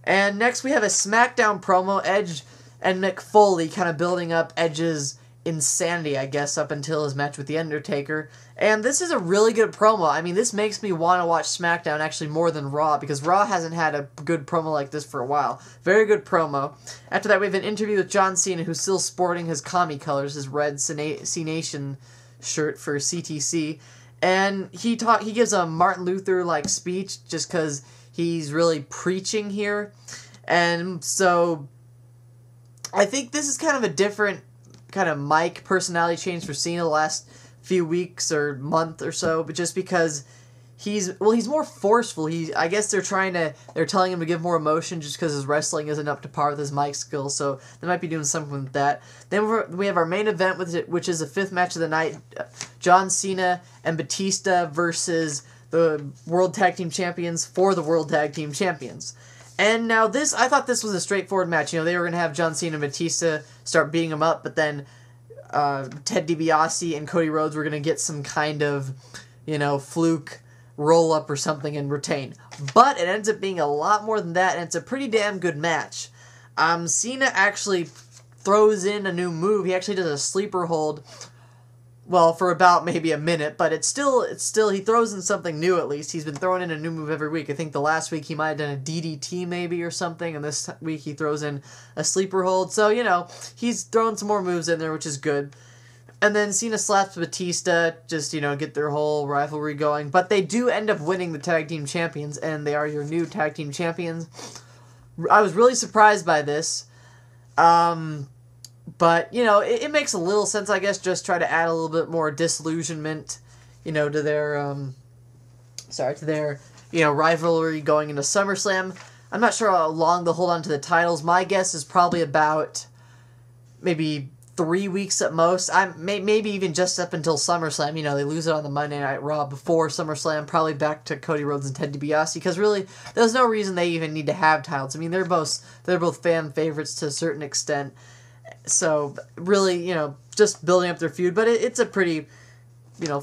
And next we have a SmackDown promo, Edge and Mick Foley kind of building up Edge's insanity, I guess, up until his match with The Undertaker. And this is a really good promo. I mean, this makes me want to watch SmackDown actually more than Raw, because Raw hasn't had a good promo like this for a while. Very good promo. After that, we have an interview with John Cena, who's still sporting his commie colors, his red C-Nation shirt for CTC. And he gives a Martin Luther-like speech just because he's really preaching here. And so I think this is kind of a different kind of mic personality change for Cena the last few weeks or month or so, but just because he's more forceful. I guess they're telling him to give more emotion just because his wrestling isn't up to par with his mic skills, so they might be doing something with that. Then we have our main event with it, which is the 5th match of the night, John Cena and Batista versus the World Tag Team Champions for the World Tag Team Champions. And now I thought this was a straightforward match. You know, they were going to have John Cena and Batista start beating him up, but then Ted DiBiase and Cody Rhodes were going to get some kind of, fluke roll-up or something and retain. But it ends up being a lot more than that, and it's a pretty damn good match. Cena actually throws in a new move. He actually does a sleeper hold, well, for about maybe a minute, but it's still he throws in something new at least. He's been throwing in a new move every week. I think the last week he might have done a DDT maybe or something, and this week he throws in a sleeper hold. So, he's throwing some more moves in there, which is good. And then Cena slaps Batista, just, get their whole rivalry going. But they do end up winning the Tag Team Champions, and they are your new Tag Team Champions. I was really surprised by this. But, it makes a little sense, I guess, just try to add a little bit more disillusionment, to their, rivalry going into SummerSlam. I'm not sure how long they'll hold on to the titles. My guess is probably about maybe 3 weeks at most. Maybe even just up until SummerSlam. They lose it on the Monday Night Raw before SummerSlam, probably back to Cody Rhodes and Ted DiBiase, because really, there's no reason they even need to have titles. I mean, they're both fan favorites to a certain extent. So, really, just building up their feud. But it's a pretty,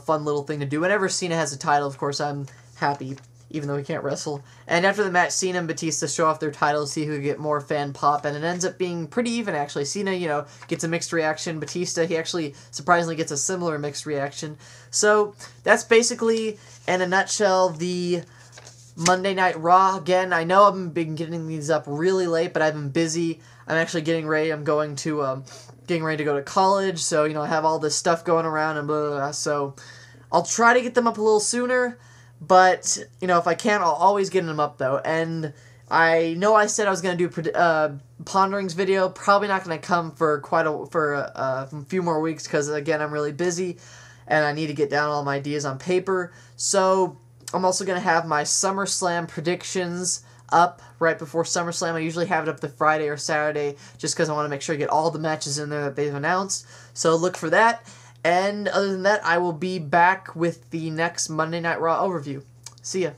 fun little thing to do. Whenever Cena has a title, of course, I'm happy, even though he can't wrestle. And after the match, Cena and Batista show off their titles, see who can get more fan pop. And it ends up being pretty even, actually. Cena, gets a mixed reaction. Batista, he actually surprisingly gets a similar mixed reaction. So, that's basically, in a nutshell, the Monday Night Raw. Again, I know I've been getting these up really late, but I've been busy. I'm actually getting ready. I'm getting ready to go to college, so, I have all this stuff going around and blah, blah, blah. So I'll try to get them up a little sooner, but, if I can, I'll always get them up, though. And I know I said I was going to do Ponderings video. Probably not going to come for a few more weeks, because, again, I'm really busy, and I need to get down all my ideas on paper. So I'm also going to have my SummerSlam predictions up right before SummerSlam. I usually have it up the Friday or Saturday just because I want to make sure I get all the matches in there that they've announced. So look for that. And other than that, I will be back with the next Monday Night Raw overview. See ya.